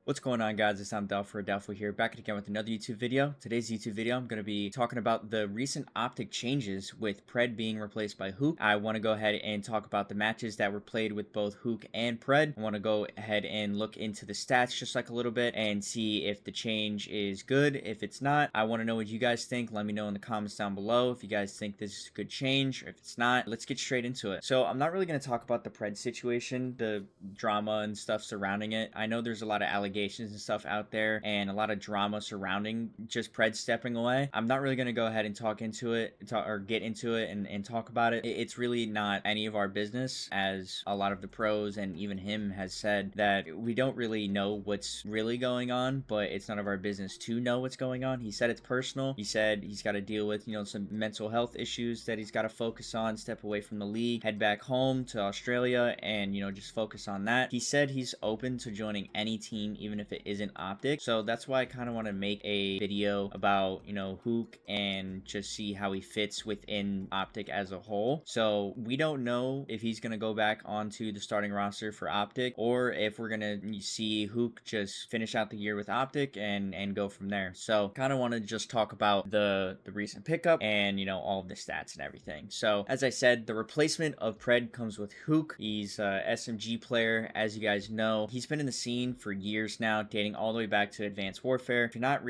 What's going on, guys? It's Delpho here, back again with another YouTube video. Today's YouTube video, I'm going to be talking about the recent Optic changes with Pred being replaced by Huke. I want to go ahead and talk about the matches that were played with both Huke and Pred. I want to go ahead and look into the stats just like a little bit and see if the change is good. If it's not, I want to know what you guys think. Let me know in the comments down below if you guys think this is a good change, or if it's not. Let's get straight into it. So I'm not really going to talk about the Pred situation, the drama and stuff surrounding it. I know there's a lot of allegations and stuff out there and a lot of drama surrounding just Pred stepping away. I'm not really going to go ahead and talk into it or get into it and talk about it. It's really not any of our business, as a lot of the pros and even him has said that we don't really know what's really going on, but it's none of our business to know what's going on. He said it's personal. He said he's got to deal with, some mental health issues that he's got to focus on, step away from the league, head back home to Australia and, just focus on that. He said he's open to joining any team, even if it isn't Optic. So that's why I kind of want to make a video about, Huke and just see how he fits within Optic as a whole. So we don't know if he's going to go back onto the starting roster for Optic, or if we're going to see Huke just finish out the year with Optic and go from there. So kind of want to just talk about the recent pickup and, all of the stats and everything. So as I said, the replacement of Pred comes with Huke. He's a SMG player, as you guys know. He's been in the scene for years now, dating all the way back to Advanced Warfare. If you don't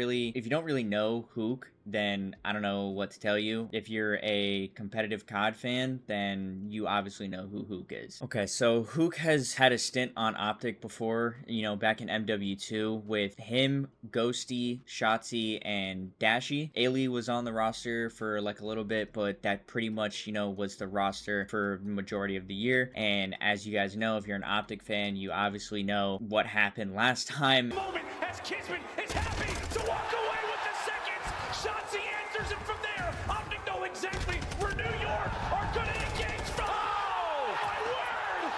really know Huke, then I don't know what to tell you. If you're a competitive COD fan, then you obviously know who Huke is. Okay, so Huke has had a stint on Optic before, back in MW2 with him, Ghosty, Shotzi, and Dashy. Ailey was on the roster for like a little bit, but that pretty much, was the roster for the majority of the year. And as you guys know, if you're an Optic fan, you obviously know what happened last time. Moment as Kisman is happy to walk away with the seconds. Shotzi answers it from there. Optic know exactly where New York are going to engage from. Oh, my word!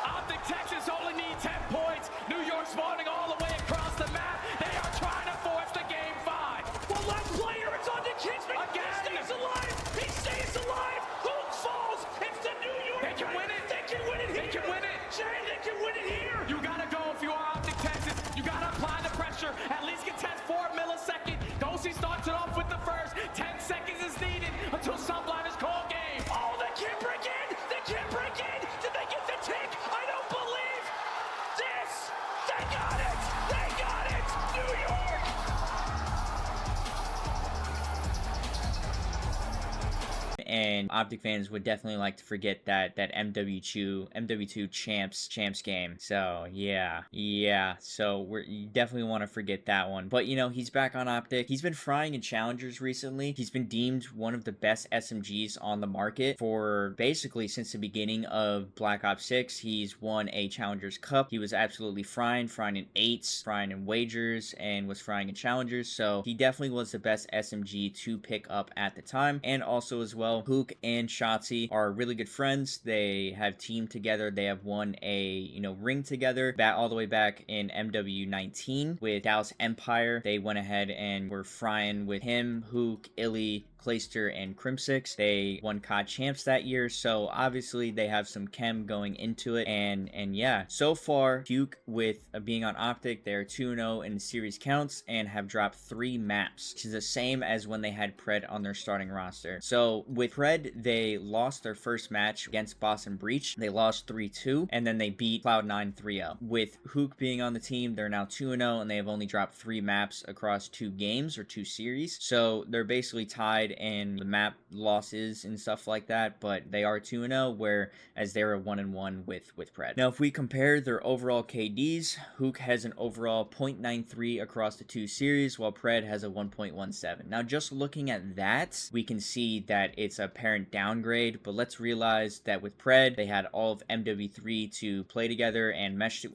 Optic Texas only need 10 points. New York spawning all the way across the map. They are trying to force the game 5. One last player. It's on to Kisman. Again. He stays alive. He stays alive. Huke falls. It's the New York. They can win it. They can win it here. They can win it. Jay, they can win it here. You got to go if you are Optic Texas. You got to apply the pressure. At least contest 4 milliseconds. Ghosty starts it off with the first. 10 seconds is needed until Sublime is called game. Oh, they can't break in. They can't break in. Did they get the tick? I don't believe this. They got it. They got it. New York. And Optic fans would definitely like to forget that MW2 champs game. So yeah. So you definitely want to forget that one. But he's back on Optic. He's been frying in challengers recently. He's been deemed one of the best SMGs on the market for basically since the beginning of Black Ops 6. He's won a Challengers Cup. He was absolutely frying in 8s, frying in wagers, and was frying in challengers. So he definitely was the best SMG to pick up at the time. And also as well, Huke and Shotzi are really good friends. They have teamed together. They have won a ring together all the way back in MW19 with Dallas Empire. They went ahead and were frying with him, Huke, Illy, Clayster, and Crimsix. They won COD champs that year, so obviously they have some chem going into it. And yeah, so far Huke with being on Optic, they're 2-0 in series counts and have dropped 3 maps, which is the same as when they had Pred on their starting roster. So with Pred, they lost their first match against Boston Breach. They lost 3-2, and then they beat Cloud9 3-0. With Huke being on the team, they're now 2-0, and they have only dropped 3 maps across 2 games or 2 series. So they're basically tied in the map losses and stuff like that, but they are 2-0, whereas they're 1-1 with Pred. Now, if we compare their overall KDs, Huke has an overall 0.93 across the 2 series, while Pred has a 1.17. Now, just looking at that, we can see that it's a apparent downgrade, but let's realize that with Pred, they had all of MW3 to play together and mesh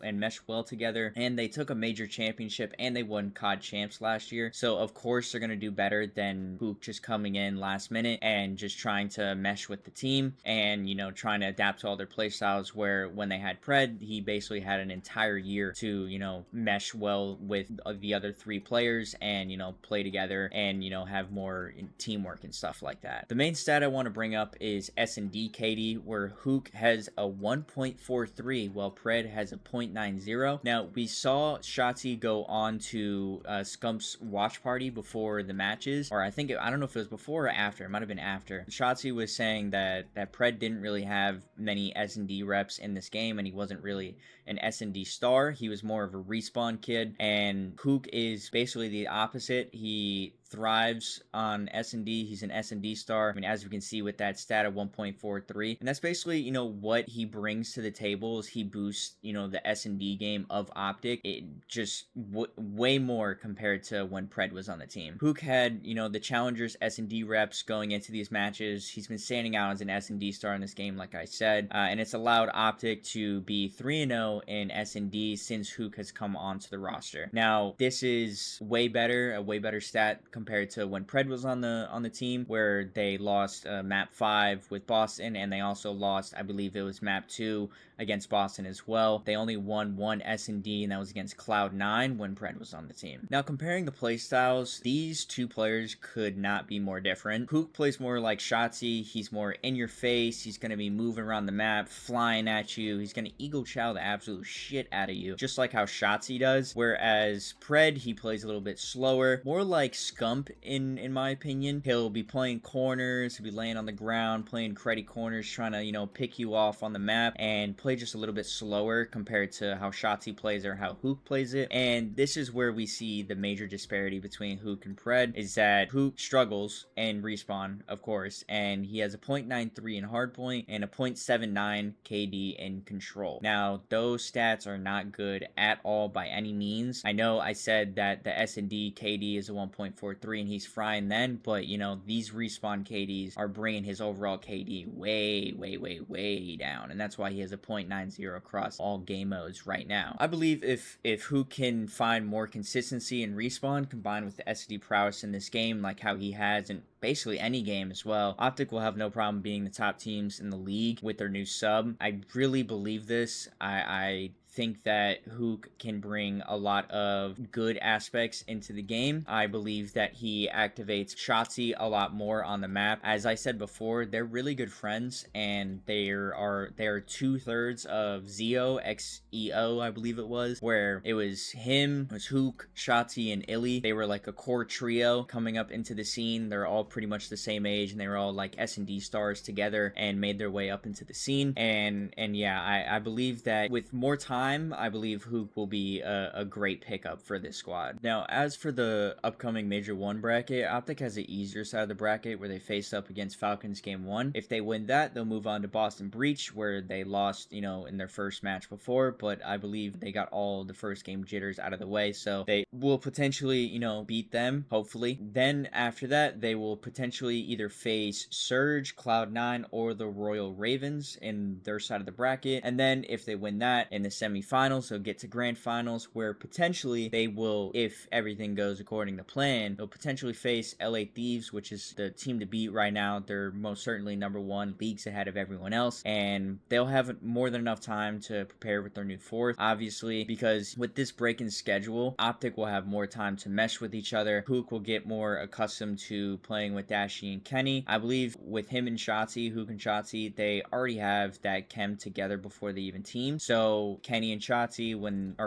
well together, and they took a major championship and they won COD champs last year. So of course they're going to do better than Huke just coming in last minute and just trying to mesh with the team and trying to adapt to all their playstyles, where when they had Pred, he basically had an entire year to mesh well with the other 3 players and play together and have more teamwork and stuff like that. The main stat stat I want to bring up is S&D KD, where Huke has a 1.43 while Pred has a 0.90. Now, we saw Shotzi go on to Scump's watch party before the matches, or I don't know if it was before or after. It might have been after. Shotzi was saying that Pred didn't really have many S&D reps in this game, and he wasn't really an S&D star. He was more of a respawn kid, and Huke is basically the opposite. He thrives on S&D. He's an S&D star. I mean, as we can see with that stat of 1.43. And that's basically, what he brings to the table is he boosts, the S&D game of Optic. It just way more compared to when Pred was on the team. Huke had, the Challengers S&D reps going into these matches. He's been standing out as an S&D star in this game, like I said. And it's allowed Optic to be 3-0 in S&D since Huke has come onto the roster. Now, this is a way better stat compared to when Pred was on the team, where they lost map 5 with Boston, and they also lost, I believe it was map 2 against Boston as well. They only won one S&D, and that was against Cloud9 when Pred was on the team. Now, comparing the playstyles, these two players could not be more different. Huke plays more like Shotzi. He's more in your face. He's going to be moving around the map, flying at you. He's going to eagle chow the absolute shit out of you, just like how Shotzi does. Whereas Pred, he plays a little bit slower, more like Scump in my opinion. He'll be playing corners, he'll be laying on the ground, playing cruddy corners, trying to, pick you off on the map, and play just a little bit slower compared to how Shotzi plays or how Huke plays it. And this is where we see the major disparity between Huke and Pred, is that Huke struggles in respawn, of course, and he has a 0.93 in hardpoint and a 0.79 KD in control. Now, those stats are not good at all by any means. I know I said that the S&D KD is a 1.43 and he's frying then, but these respawn KDs are bringing his overall KD way down, and that's why he has a 0.90 across all game modes right now. I believe if Huke can find more consistency in respawn combined with the S&D prowess in this game, like how he has in basically any game as well, Optic will have no problem being the top teams in the league with their new sub. I really believe this. I think that Huke can bring a lot of good aspects into the game. I believe that he activates Shotzi a lot more on the map. As I said before, they're really good friends, and they are 2/3 of Zeo XEO, I believe it was, where it was him, it was Huke, Shotzi, and Illy. They were like a core trio coming up into the scene. They're all pretty much the same age, and they were all like S&D stars together and made their way up into the scene. And yeah, I believe that with more time, I believe Huke will be a great pickup for this squad. Now, as for the upcoming Major 1 bracket, Optic has the easier side of the bracket where they face up against Falcons Game 1. If they win that, they'll move on to Boston Breach, where they lost, in their first match before, but I believe they got all the first game jitters out of the way, so they will potentially, beat them, hopefully. Then after that, they will potentially either face Surge, Cloud9, or the Royal Ravens in their side of the bracket, and then if they win that in the semifinals, they'll get to grand finals, where potentially they will, if everything goes according to plan, they'll potentially face LA Thieves, which is the team to beat right now. They're most certainly number 1, leagues ahead of everyone else, and they'll have more than enough time to prepare with their new fourth, obviously, because with this break in schedule, Optic will have more time to mesh with each other. Huke will get more accustomed to playing with Dashi and Kenny. I believe with him and Shotzi, Huke and Shotzi, they already have that chem together before they even team. So Kenny and Shotzi,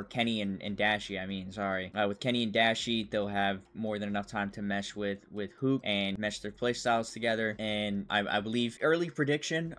Kenny and Dashi, with Kenny and Dashi, they'll have more than enough time to mesh with Huke and mesh their playstyles together. And I believe early prediction,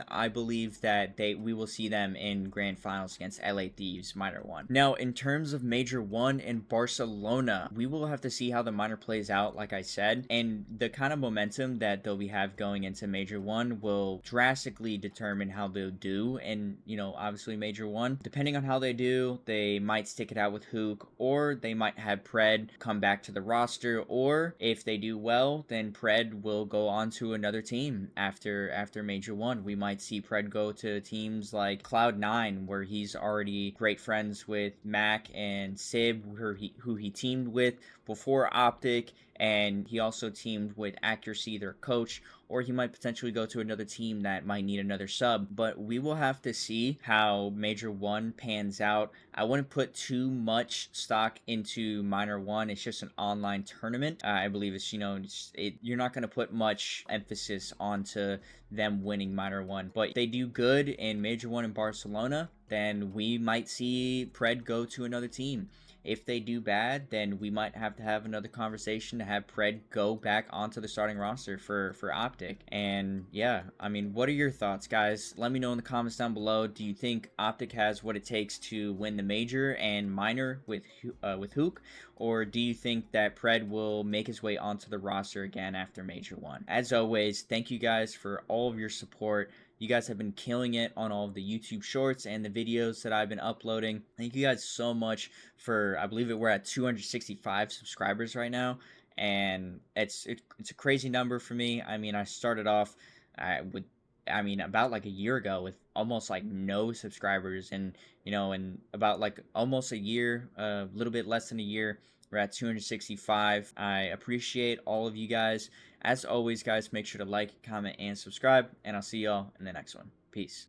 I believe that we will see them in grand finals against LA Thieves minor 1. Now, in terms of major 1 in Barcelona, we will have to see how the minor plays out, like I said, and the kind of momentum that they'll have going into major 1 will drastically determine how they'll do. And obviously major 1, depending on how they do, they might stick it out with Huke, or they might have Pred come back to the roster, or if they do well, then Pred will go on to another team after major 1. We might see Pred go to teams like Cloud9, where he's already great friends with Mac and Sib, who he teamed with before Optic, and he also teamed with Accuracy, their coach, or he might potentially go to another team that might need another sub. But we will have to see how Major 1 pans out. I wouldn't put too much stock into Minor 1. It's just an online tournament. I believe it's, you're not going to put much emphasis onto them winning Minor 1. But if they do good in Major 1 in Barcelona, then we might see Pred go to another team. If they do bad, then we might have to have another conversation to have Pred go back onto the starting roster for Optic. And yeah, I mean, what are your thoughts, guys? Let me know in the comments down below. Do you think Optic has what it takes to win the major and minor with Huke, or do you think that Pred will make his way onto the roster again after Major 1? As always, thank you guys for all of your support. You guys have been killing it on all of the YouTube shorts and the videos that I've been uploading. Thank you guys so much for, I believe we're at 265 subscribers right now. And it's a crazy number for me. I mean, I started off about like a year ago with almost like no subscribers. And, in about like almost a year, a little bit less than a year, we're at 265. I appreciate all of you guys. As always, guys, make sure to like, comment, and subscribe, and I'll see y'all in the next one. Peace.